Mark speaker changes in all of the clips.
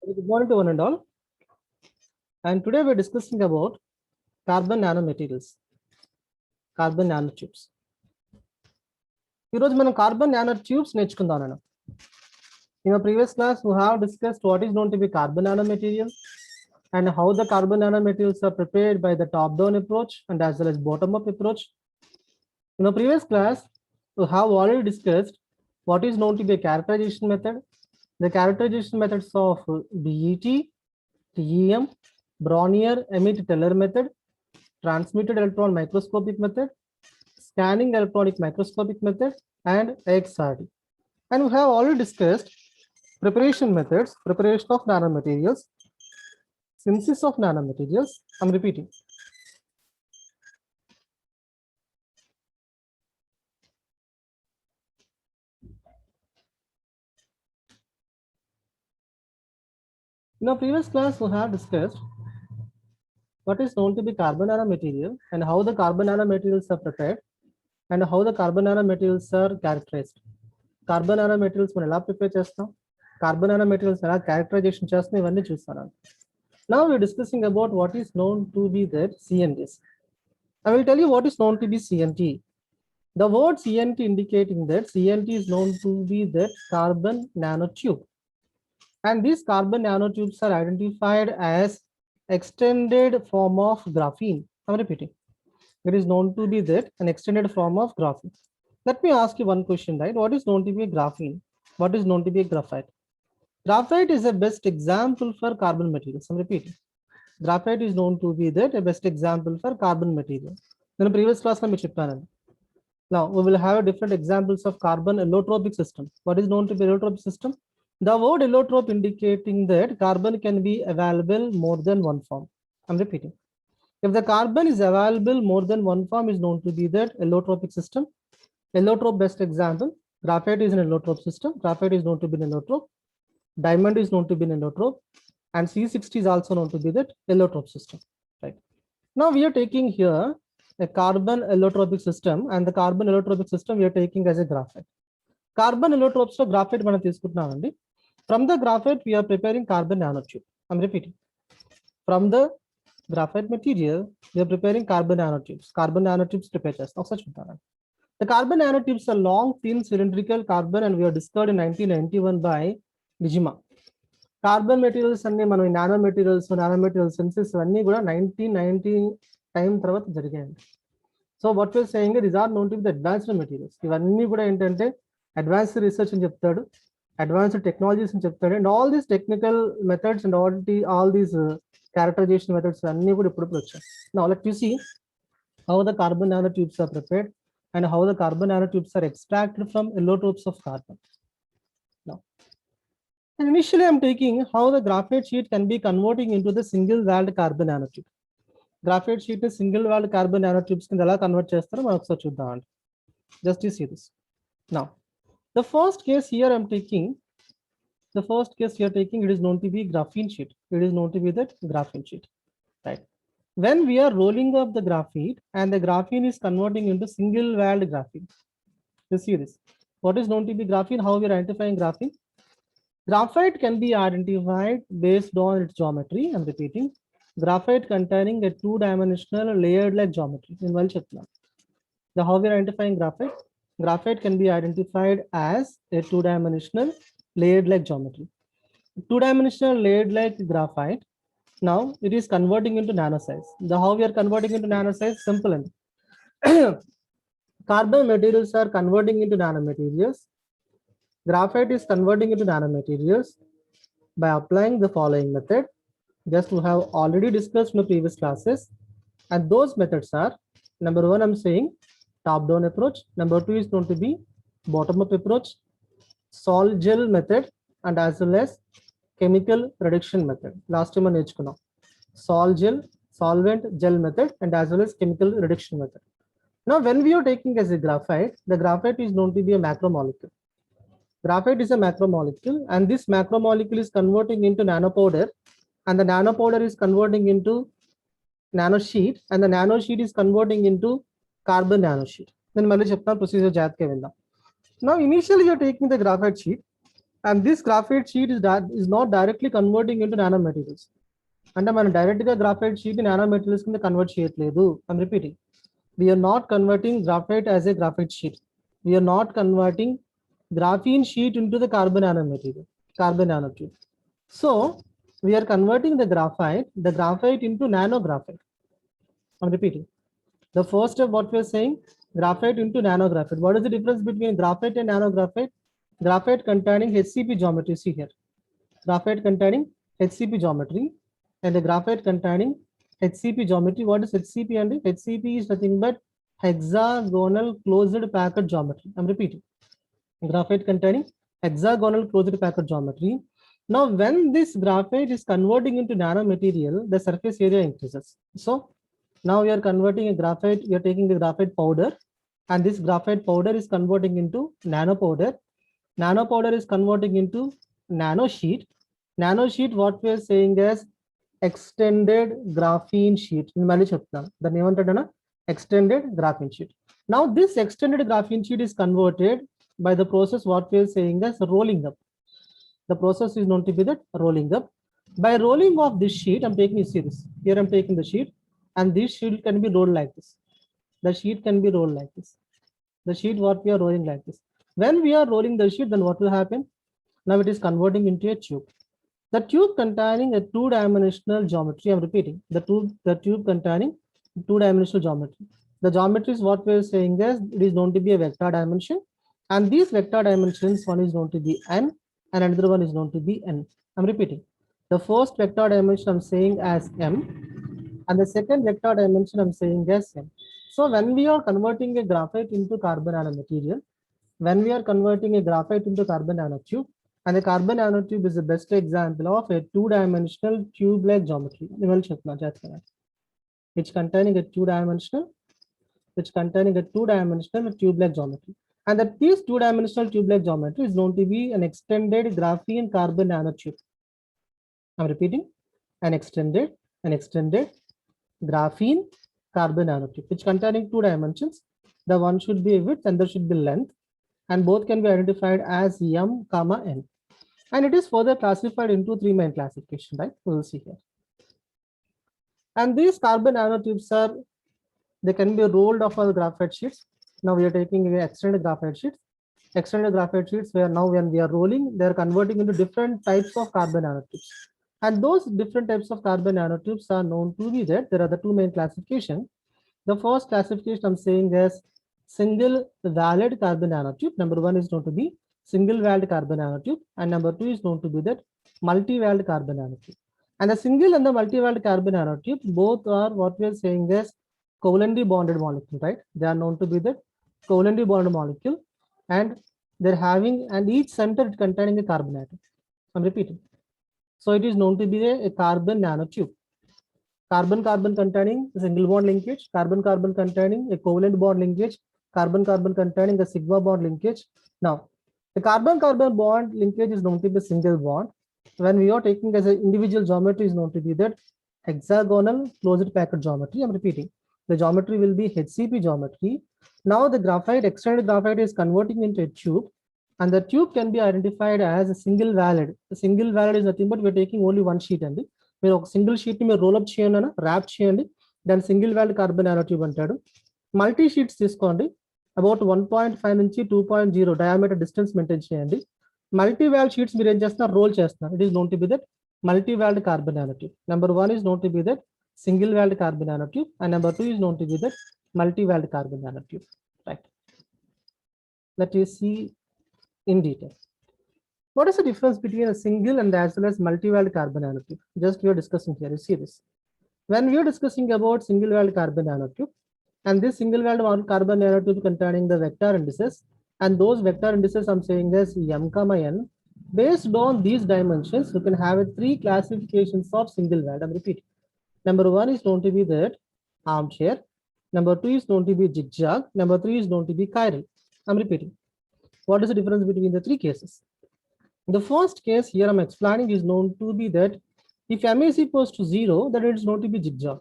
Speaker 1: Good morning to one and all. And today we're discussing about carbon nanomaterials, carbon nanotubes. ఈరోజు మనం carbon nanotubes నేర్చుకుందాం నేను. In our previous class, we have discussed what is known to be carbon nanomaterial and how the carbon nanomaterials are prepared by the top-down approach and as well as bottom-up approach. In our previous class, we have already discussed what is known to be a characterization method, the characterization methods of BET, TEM, Brownier emit Teller method, transmitted electron microscopic method, scanning electronic microscopic method, and XRD. And we have already discussed preparation methods, preparation of nanomaterials, synthesis of nanomaterials. I'm repeating. In our previous class, we have discussed what is known to be carbon nanomaterial and how the carbon nanomaterials are prepared and how the carbon nanomaterials are characterized. Carbon nanomaterials మనం ఎలా prepare చేస్తాం, carbon nanomaterials ఎలా characterization చేస్తాం, ఇవన్నీ చూస్తాను. Now we're discussing about what is known to be the CNTs. I will tell you what is known to be CNT. The word CNT indicating that CNT is known to be the carbon nanotube. And these carbon nanotubes are identified as extended form of graphene. I'm repeating. It is known to be that an extended form of graphene. Let me ask you one question, right? What is known to be a graphene? What is known to be a graphite? Graphite is the best example for carbon materials. I'm repeating. Graphite is known to be that a best example for carbon material. Then previous class now we will have different examples of carbon allotropic system. What is known to be allotropic system? The word allotrope indicating that carbon can be available more than one form. I'm repeating. If the carbon is available more than one form is known to be that allotropic system. Allotrope best example, graphite is an allotrope system. Graphite is known to be an allotrope. Diamond is known to be an allotrope. And C60 is also known to be that allotrope system. Right. Now we are taking here a carbon allotropic system, and the carbon allotropic system we are taking as a graphite. Carbon allotropes to graphite మనం తీసుకుంటున్నామండి. From the graphite we are preparing carbon nanotube. I'm repeating. From the graphite material we are preparing carbon nanotubes. Carbon nanotubes prepare చేస్తాం. ఒకసారి చూద్దాం. The carbon nanotubes are long, thin, cylindrical carbon, and we are discovered in 1991 by Nijima. Carbon materials అన్ని మనం nanomaterials synthesis అన్ని కూడా 1990 time తర్వాత జరిగాయండి. So what we are saying is these are known to be the advanced materials. ఇవన్నీ కూడా ఏంటంటే advanced research అని చెప్తాడు, advanced technologies అని చెప్తాడు, and all these technical methods and all these characterization methods అన్ని కూడా ఇప్పుడు వచ్చాయి. Now let you see how the carbon nanotubes are prepared and how the carbon nanotubes are extracted from allotropes of carbon. Now, and initially I'm taking how the graphite sheet can be converting into the single-walled carbon nanotube. Graphite sheet is single-walled carbon nanotubes కింద ఎలా convert చేస్తారో మనం ఒకసారి చూద్దామండి. Just you see this. Now, the first case here I'm taking, it is known to be graphene sheet. It is known to be that graphene sheet, right? When we are rolling up the graphene and the graphene is converting into single-walled graphene. You see this. What is known to be graphene? How we are identifying graphene? Graphite can be identified based on its geometry. I'm repeating. Graphite containing a two-dimensional layered-like geometry. The how we are identifying graphite? Graphite can be identified as a two-dimensional layered-like geometry. Two-dimensional layered-like graphite. Now it is converting into nanosize. The how we are converting into nanosize? Simple. Carbon materials are converting into nanomaterials. Graphite is converting into nanomaterials by applying the following method. Just we have already discussed in the previous classes, and those methods are: number one, I'm saying top-down approach. Number two is known to be bottom-up approach, sol gel method, and as well as chemical reduction method. Last time I mentioned sol gel, solvent gel method, and as well as chemical reduction method. Now, when we are taking as a graphite, the graphite is known to be a macromolecule. Graphite is a macromolecule, and this macromolecule is converting into nanopowder, and the nanopowder is converting into nanosheet, and the nanosheet is converting into carbon nanosheet. Then procedure. Now, initially you're taking the graphite sheet And this graphite sheet is not directly converting into nanomaterials. అంటే మనం direct గా graphite sheet nanomaterials కింద convert చేయట్లేదు. I'm repeating, we're not converting graphite as a graphite sheet. We're not converting graphene sheet into the carbon nanomaterial, carbon nanotube. So we are converting the graphite into nano graphite. I'm repeating. The first step, what we are saying, graphite into nano graphite. What is the difference between graphite and nano graphite? Graphite containing HCP geometry. See here, graphite containing HCP geometry, and the graphite containing HCP geometry. What is HCP? And HCP is nothing but hexagonal closed packet geometry. I'm repeating. Graphite containing hexagonal closed packet geometry. Now, when this graphite is converting into nanomaterial, the surface area increases. So now we are converting a graphite, we are taking the graphite powder, and this graphite powder is converting into nano powder. Nano powder is converting into nano sheet. Nano sheet, what we are saying is extended graphene sheet. The name of extended graphene sheet. Now this extended graphene sheet is converted by the process what we are saying as rolling up. The process is known to be that rolling up. By rolling off this sheet, I'm taking a series. Here I'm taking the sheet, and this sheet can be rolled like this. The sheet can be rolled like this. The sheet what we are rolling like this. When we are rolling the sheet, then what will happen? Now it is converting into a tube. The tube containing a two-dimensional geometry. I'm repeating. The tube containing two-dimensional geometry. The geometry is what we are saying as it is known to be a vector dimension. And these vector dimensions, one is known to be n, and another one is known to be n. I'm repeating. The first vector dimension I'm saying as m, and the second vector dimension I'm saying as n. So when we are converting a graphite into carbon nanomaterial, when we are converting a graphite into carbon nanotube, and the carbon nanotube is the best example of a two-dimensional tube-like geometry, which containing a two-dimensional tube-like geometry. And that this two-dimensional tube-like geometry is known to be an extended graphene carbon nanotube. I'm repeating, an extended graphene carbon nanotube, which containing two dimensions. The one should be width and there should be length, and both can be identified as m, n. And it is further classified into three main classifications, right? We will see here. And these carbon nanotubes are, they can be rolled off of the graphite sheets. Now we are taking extended graphite sheets. Extended graphite sheets where now when we are rolling, they are converting into different types of carbon nanotubes. And those different types of carbon nanotubes are known to be that there are the two main classifications. The first classification I'm saying is single valid carbon nanotube. Number one is known to be single valid carbon nanotube, and number two is known to be that multi-valid carbon nanotube. And the single and the multi-valid carbon nanotube both are what we are saying is covalently bonded molecule, right? They are known to be the covalently bonded molecule, and they're having, and each center containing a carbon atom. I'm repeating. So it is known to be a carbon nanotube. Carbon-carbon containing a single bond linkage, carbon-carbon containing a covalent bond linkage, carbon-carbon containing a sigma bond linkage. Now, the carbon-carbon bond linkage is known to be a single bond. When we are taking as an individual geometry is known to be that hexagonal closed packet geometry. I'm repeating. The geometry will be HCP geometry. Now the graphite, extended graphite is converting into a tube, and the tube can be identified as a single valid. The single valid is nothing but we're taking only one sheet and మీరు ఒక single sheet ని మీరు role up చేయండి అన్న, wrap చేయండి, దాని single walled carbon nanotube అంటాడు. Multi sheets తీసుకోండి, అబౌట్ 1.5 నుంచి 2.0 డయామీటర్ డిస్టెన్స్ మెయింటైన్ చేయండి. మల్టీ వాల్డ్ షీట్స్ మీరు ఏం చేస్తున్నారు, రోల్ చేస్తున్నారు. It is known to be that multi walled carbon nanotube. Number one is known to be that single valid carbon nanotube, and number two is known to be that multi-valid carbon nanotube, right? Let us see in detail. What is the difference between a single and as well as multi-valid carbon nanotube? Just we are discussing here. You see this. When we are discussing about single-valid carbon nanotube, and this single-valid carbon nanotube containing the vector indices, and those vector indices I'm saying as m, n. Based on these dimensions, you can have three classifications of single-valid. I'm repeating. Number one is known to be that armchair. Number two is known to be zigzag. Number three is known to be chiral. I'm repeating. What is the difference between the three cases? The first case here I'm explaining is known to be that if m is equals to 0, then it is known to be zigzag.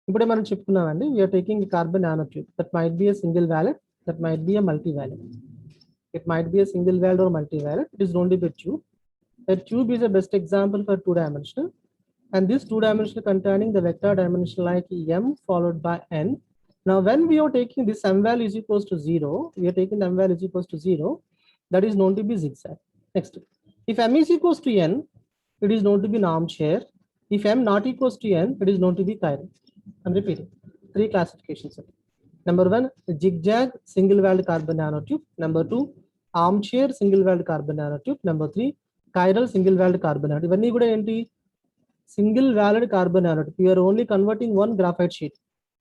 Speaker 1: ఇప్పుడు మనం చెప్పుకున్నామండి, we are taking a carbon nanotube that might be a single valid, that might be a multi-valid. It might be a single valid or multi-valid. It is going to be a tube. A tube is the best example for two-dimensional. And this two-dimensional containing the vector dimension like m followed by n. Now, when we are taking this m value is equals to 0, we are taking the m value is equals to 0, that is known to be zigzag. Next, if m is equals to n, it is known to be an armchair. If m not equals to n, it is known to be chiral. I'm repeating. 3 classifications. Number 1, zigzag single-walled carbon nanotube. Number 2, armchair single-walled carbon nanotube. Number 3, chiral single-walled carbon nanotube. ఇవన్నీ కూడా ఏంటి? Single valid carbon nanotube. We are only converting one graphite sheet.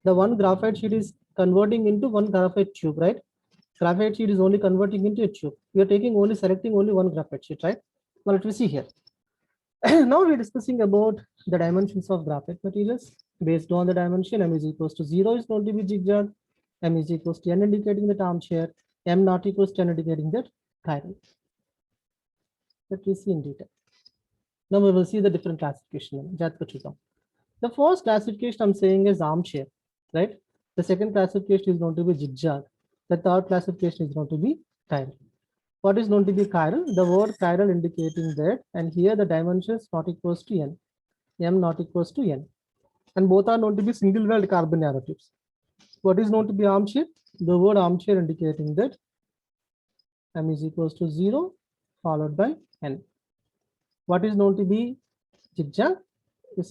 Speaker 1: The one graphite sheet is converting into one graphite tube, right? Graphite sheet is only converting into a tube. We are taking only selecting only one graphite sheet, right? Now let me see here. Now we are discussing about the dimensions of graphite materials. Based on the dimension, m is equals to 0 is known to be zigzag, m is equals to n indicating that armchair, m not equals to n indicating that chiral. Let me see in detail. Now we will see the different classification. The first classification I'm saying is armchair, right? The second classification is going to be zigzag. The third classification is going to be chiral. What is known to be chiral? The word chiral indicating that, and here the dimensions not equals to n, m not equals to n, and both are known to be single-walled carbon nanotubes. What is known to be armchair? The word armchair indicating that m is equals to 0 followed by n. What is known to be zigzag? You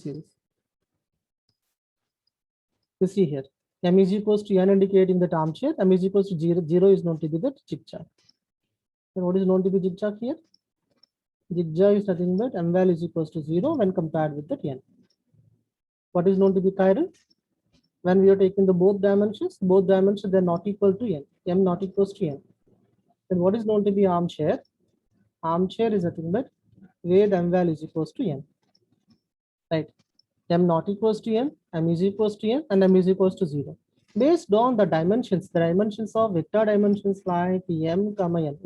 Speaker 1: see here, m is equals to n indicating that armchair, m is equals to 0 is known to be that zigzag. And what is known to be zigzag here? Zigzag is nothing but m value is equals to 0 when compared with that n. What is known to be chiral? When we are taking the both dimensions they're not equal to n, m not equals to n. Then what is known to be armchair? Armchair is nothing but where m value is equals to n, right? M not equals to n, m is equals to n, and m is equals to 0. Based on the dimensions of vector dimensions like m comma n.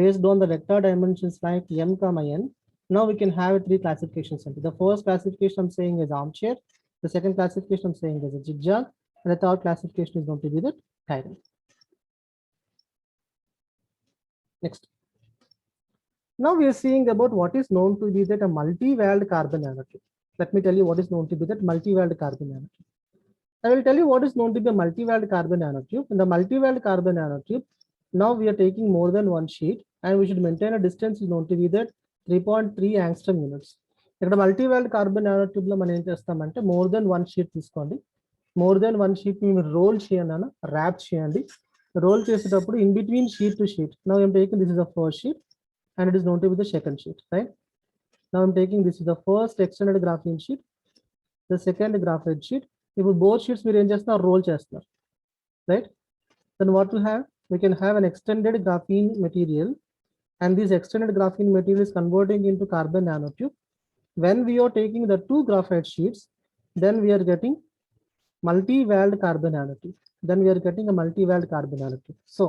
Speaker 1: Based on the vector dimensions like m comma n, now we can have 3 classifications. The first classification I'm saying is armchair. The second classification I'm saying is a zigzag, and the third classification is going to be the chiral. Next. Now we are seeing about what is known to be that a multi-valid carbon nanotube. Let me tell you what is known to be that multi-valid carbon nanotube. I will tell you what is known to be a multi-valid carbon nanotube. In the multi-valid carbon nanotube, now we are taking more than one sheet, and we should maintain a distance is known to be that 3.3 angstrom units. ఇక్కడ multi-valid carbon nanotube లో మనం ఏం చేస్తామంటే more than one sheet తీసుకోండి. More than one sheet ని మీరు roll చేయండి అన్న, wrap చేయండి. Roll చేసేటప్పుడు in between sheet to sheet. Now I'm taking this is the first sheet, and it is known to be the second sheet, right? Now I'm taking this is the first extended graphene sheet, the second graphite sheet. If both sheets we just now roll chestnut, right? Then what we have? We can have an extended graphene material, and this extended graphene material is converting into carbon nanotube. When we are taking the 2 graphite sheets, then we are getting multi-valid carbon nanotube. Then we are getting a multi-valid carbon nanotube. So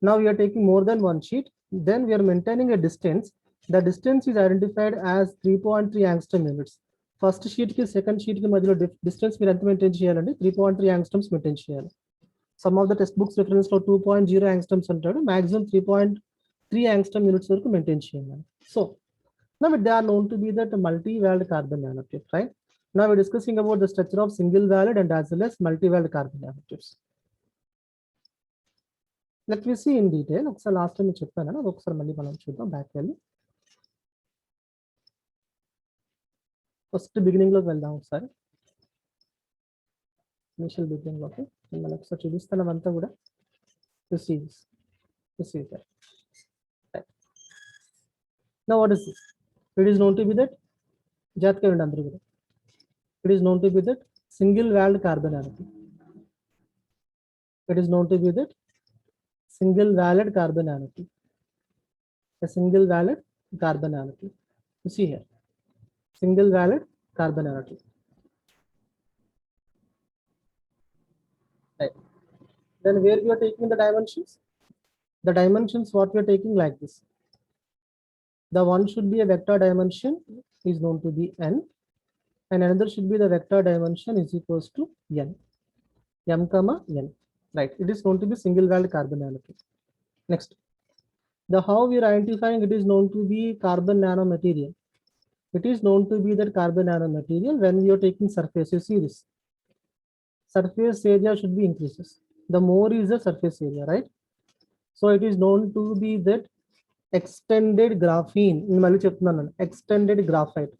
Speaker 1: now we are taking more than one sheet. Then we are maintaining a distance. The distance is identified as 3.3 angstrom units. First sheet ki second sheet ki madhyalo distance మీరు ఎంత maintain చేయాలండి? 3.3 angstroms maintain చేయాలి. Some of the textbooks reference లో 2.0 angstroms అంటాడు. Maximum 3.3 angstrom units వరకు maintain చేయాలి. So now they are known to be that multi-valid carbon nanotube, right? Now we're discussing about the structure of single valid and as well as multi-valid carbon nanotubes. Let me see in detail. ఒకసారి last time చెప్పాను, అది ఒకసారి మళ్ళీ మనం చూద్దాం back వెళ్ళి. First beginning లోకి వెళ్దాం ఒకసారి. ఇనిషియల్ బిగినింగ్ లోకి మనం ఒకసారి చూపిస్తాను అంతా కూడా. This is that. Right. Now what is this? It is known to be that జాతక ఉండి అందరూ కూడా. It is known to be that single valid carbon nanotube. It is known to be that single valid carbon nanotube. A single valid carbon nanotube. You see here, single valid carbon nanotube. Right. Then where we are taking the dimensions? The dimensions what we are taking like this. The one should be a vector dimension is known to be n, and another should be the vector dimension is equals to n, m comma n. Right. It is known to be single valid carbon nanotube. Next, the how we are identifying it is known to be carbon nanomaterial. It is known to be that carbon nanomaterial when we are taking surface. You see this surface area should be increases. The more is the surface area, right? So it is known to be that extended graphene. నేను మళ్ళీ చెప్తున్నాను, extended graphite.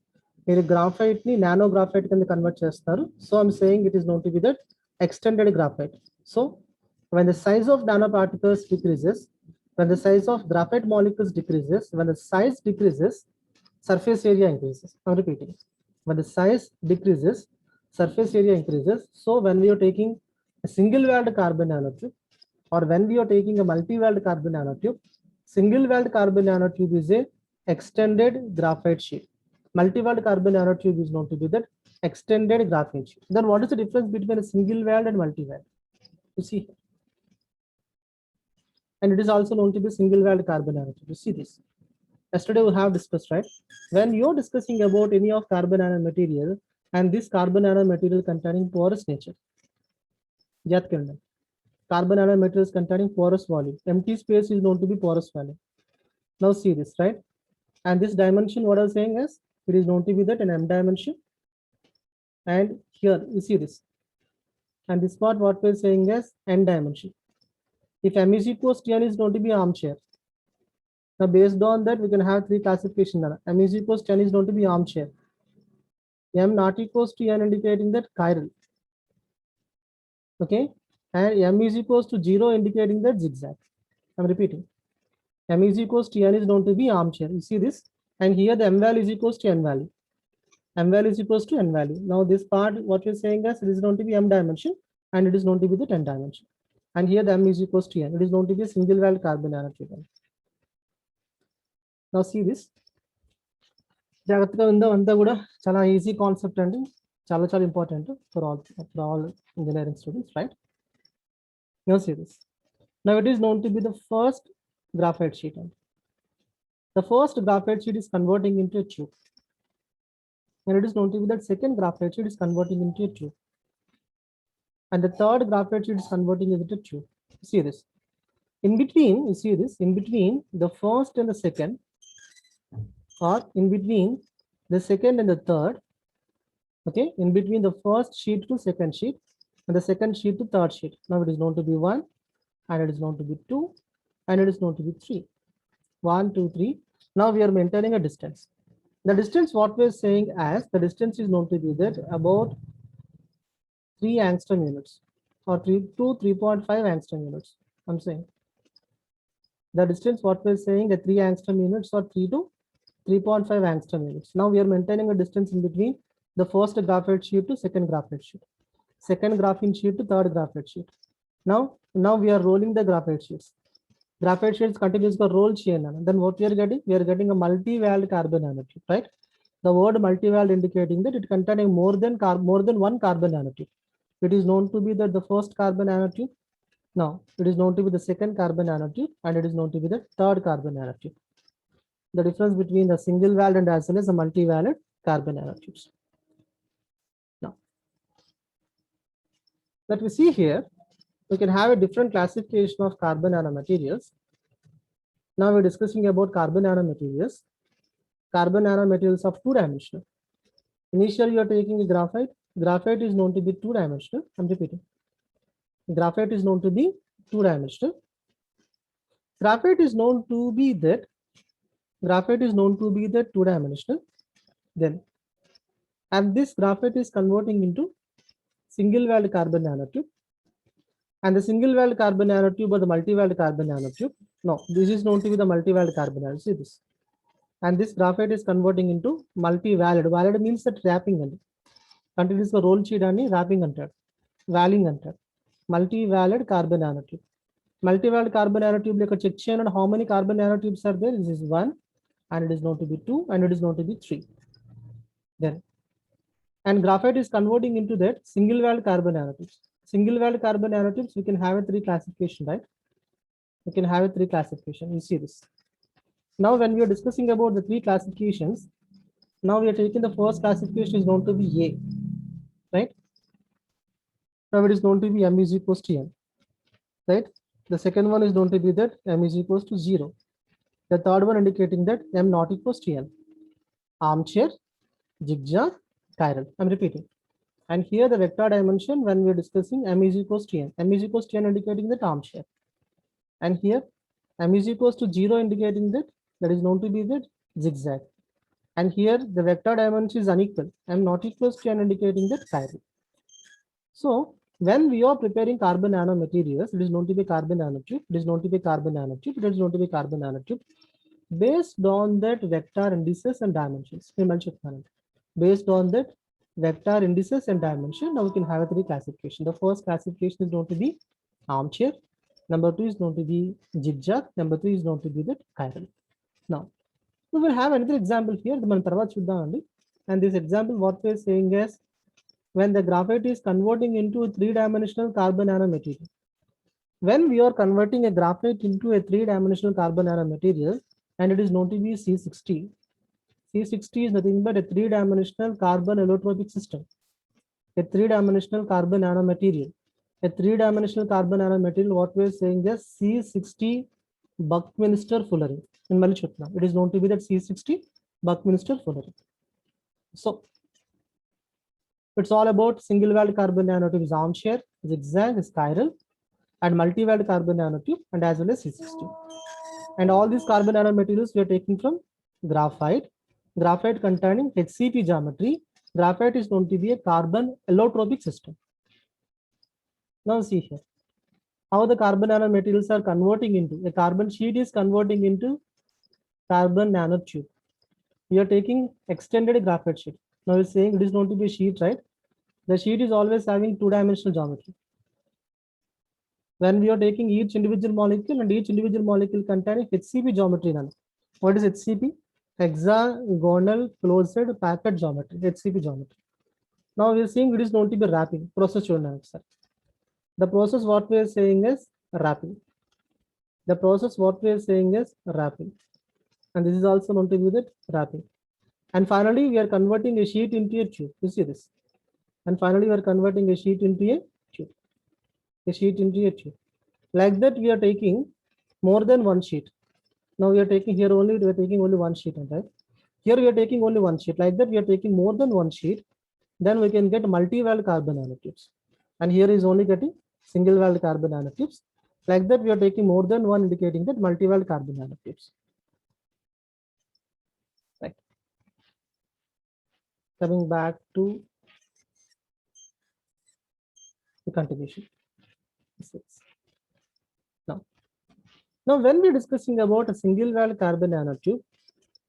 Speaker 1: మీరు graphite ని nano graphite కింద convert చేస్తారు. So I'm saying it is known to be that extended graphite. So when the size of nanoparticles decreases, when the size of graphite molecules decreases, when the size decreases, surface area increases. I'm repeating. When the size decreases, surface area increases. So when we are taking a single walled carbon nanotube, or when we are taking a multi-walled carbon nanotube, single walled carbon nanotube is a extended graphite sheet. Multi-walled carbon nanotube is known to be that extended graphite sheet. Then what is the difference between a single walled and multi-walled? You see, and it is also known to be single walled carbon nanotube. You see this. Yesterday we have discussed, right? When you're discussing about any of carbon nanomaterial and this carbon nanomaterial containing porous nature, carbon nanomaterials containing porous volume, empty space is known to be porous volume. Now see this, right? And this dimension, what I was saying is, it is known to be that an M dimension. And here you see this, and this part what we're saying is N dimension. If M is equals to N is known to be armchair. Now based on that we can have three classifications. M is equals to N is known to be armchair. M not equals to N indicating that chiral. Okay, and M is equals to 0 indicating that zigzag. I'm repeating. M is equals to N is known to be armchair. You see this, and here the M value is equals to N value. M value is equals to N value. Now this part what we're saying is it is known to be M dimension, and it is known to be the 10 dimension. And here the M is equals to N. It is known to be a single walled carbon nanotube. Now see this. జాగ్రత్తగా ఉందాం అంతా కూడా చాలా easy concept అండి, చాలా చాలా important for all engineering students, right? Now see this. Now it is known to be the first graphite sheet. The first graphite sheet is converting into a tube, and it is known to be that second graphite sheet is converting into a tube, and the third graphite sheet is converting into a tube. See this. In between, you see this, in between the first and the second, or in between the second and the third, okay, in between the first sheet to second sheet and the second sheet to third sheet. Now it is known to be 1, and it is known to be 2, and it is known to be 3. 1, 2, 3. Now we are maintaining a distance. The distance what we are saying as the distance is known to be that about 3 angstrom units, or 3 to 3.5 angstrom units. I'm saying the distance what we are saying the 3 angstrom units or 3 to 3.5 angstrom units. Now we are maintaining a distance in between the first graphite sheet to second graphite sheet, second graphene sheet to third graphite sheet. Now we are rolling the graphite sheets. Graphite sheets continuously roll chain. Then what we are getting? We are getting a multi-walled carbon nanotube, right? The word multi-walled indicating that it containing more than one carbon nanotube. It is known to be that the first carbon nanotube. Now it is known to be the second carbon nanotube, and it is known to be the third carbon nanotube. The difference between the single walled and as well as the multi-walled carbon nanotubes. Now that we see here, we can have a different classification of carbon nanomaterials. Now we're discussing about carbon nanomaterials. Carbon nanomaterials of 2-dimensional. Initially you are taking a graphite. Graphite is known to be 2-dimensional. I'm repeating. Graphite is known to be 2-dimensional. Graphite is known to be that 2-dimensional. Then, and this graphite is converting into single walled carbon nanotube, and the single walled carbon nanotube or the multi-walled carbon nanotube. No, this is known to be the multi-walled carbon nanotube. See this, and this graphite is converting into multi-walled. Walled means that wrapping and continuous roll sheet and wrapping under walling under multi-walled carbon nanotube. Multi-walled carbon nanotube like a check chain, and how many carbon nanotubes are there? This is 1, and it is known to be 2, and it is known to be 3. Then, and graphite is converting into that single walled carbon nanotubes. Single walled carbon nanotubes, we can have a 3 classification, right? We can have a 3 classification. You see this. Now, when we are discussing about the 3 classifications, now we are taking the first classification is known to be A, right? Now it is known to be M is equals to N, right? The second one is going to be that m is equals to 0. The third one indicating that m not equals to n. Armchair, zigzag, chiral. I'm repeating. And here the vector dimension when we're discussing m is equals to n. M is equals to n indicating that armchair. And here m is equals to 0 indicating that is known to be that zigzag. And here the vector dimension is unequal. M not equals to n indicating that chiral. So when we are preparing carbon nanomaterials, it is known to be carbon nanotube, it is known to be carbon nanotube, it is known to be carbon nanotube. Based on that vector indices and dimensions. Based on that vector indices and dimension, now we can have a three classification. The first classification is known to be armchair. Number 2 is known to be zigzag. Number 3 is known to be the chiral. Now, we will have another example here. And this example, what we are saying is when the graphite is converting into a three-dimensional carbon nanomaterial. When we are converting a graphite into a three-dimensional carbon nanomaterial, and it is known to be C60. C60 is nothing but a three-dimensional carbon allotropic system. A three-dimensional carbon nanomaterial. A three-dimensional carbon nanomaterial, what we are saying is C60 Buckminster Fullerene. In Malichutna, it is known to be that C60 Buckminster Fullerene. So it's all about single-walled carbon nanotube is armchair, zigzag is chiral, and multi-walled carbon nanotube, and as well as C60. And all these carbon nanomaterials we are taking from graphite. Graphite containing HCP geometry. Graphite is known to be a carbon allotropic system. Now see here how the carbon nanomaterials are converting into a carbon sheet is converting into carbon nanotube. We are taking extended graphite sheet. Now we're saying it is known to be a sheet, right? The sheet is always having two-dimensional geometry. When we are taking each individual molecule and each individual molecule containing HCP geometry. What is HCP? Hexagonal closed packet geometry, HCP geometry. Now we are seeing it is known to be wrapping process. The process what we are saying is wrapping. The process what we are saying is wrapping. And this is also known to be that wrapping. And finally, we are converting a sheet into a tube. You see this. And finally, we are converting a sheet into a tube. A sheet into a tube. Like that, we are taking more than one sheet. Now we are taking here only, we are taking only one sheet, right? Here we are taking only one sheet. Like that, we are taking more than one sheet. Then we can get multi-walled carbon nanotubes. And here is only getting single-walled carbon nanotubes. Like that, we are taking more than one, indicating that multi-walled carbon nanotubes. Right. Coming back to the continuation. Now, when we're discussing about a single-walled carbon nanotube,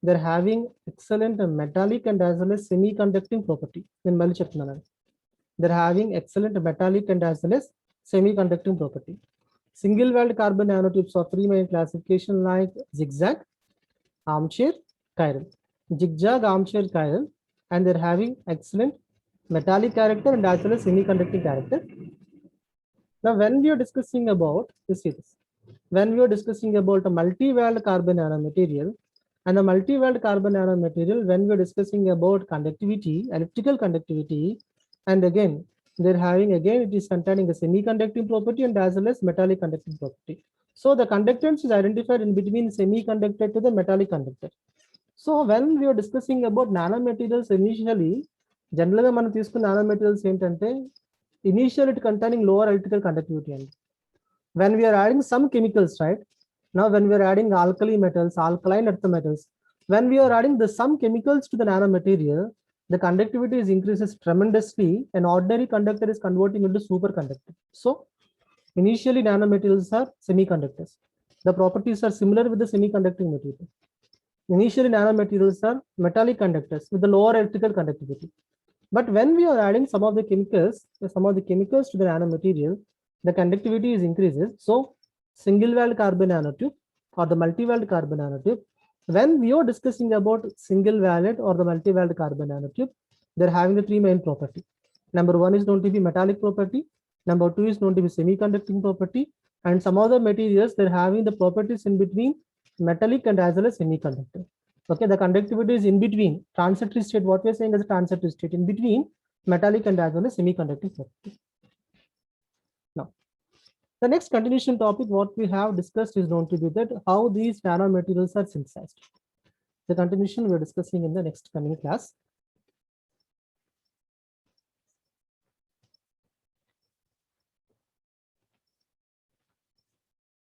Speaker 1: they're having excellent metallic and as well as semiconducting property. They're having excellent metallic and as well as semiconducting property. Single-walled carbon nanotubes of three main classification like zigzag, armchair, chiral. Zigzag, armchair, chiral, and they're having excellent metallic character and as well as semiconducting character. Now, when we are discussing about, you see this. When we are discussing about a multi-walled carbon nanomaterial and the multi-walled carbon nanomaterial, when we are discussing about conductivity, electrical conductivity, and again, they're having it is containing a semiconducting property and as well as metallic conducting property. So the conductance is identified in between semiconductor to the metallic conductor. So when we are discussing about nanomaterials initially, generally మనం తీసుకున్న nanomaterials ఏంటంటే initially it containing lower electrical conductivity. And when we are adding some chemicals, right? Now when we are adding alkali metals, alkaline earth metals, when we are adding some chemicals to the nanomaterial, the conductivity is increases tremendously. An ordinary conductor is converting into superconductor. So initially nanomaterials are semiconductors. The properties are similar with the semiconducting material. Initially nanomaterials are metallic conductors with the lower electrical conductivity. But when we are adding some of the chemicals to the nanomaterial, the conductivity is increases. So single-walled carbon nanotube or the multi-walled carbon nanotube, when we are discussing about single-walled or the multi-walled carbon nanotube, they're having the three main property. Number one is known to be metallic property. Number two is known to be semiconducting property. And some other materials, they're having the properties in between metallic and as well as semiconductor. Okay, the conductivity is in between transitory state. What we're saying is a transitory state in between metallic and as well as semiconducting property. Now, The next continuation topic, what we have discussed, is going to be that how these nanomaterials are synthesized. The continuation we're discussing in the next coming class.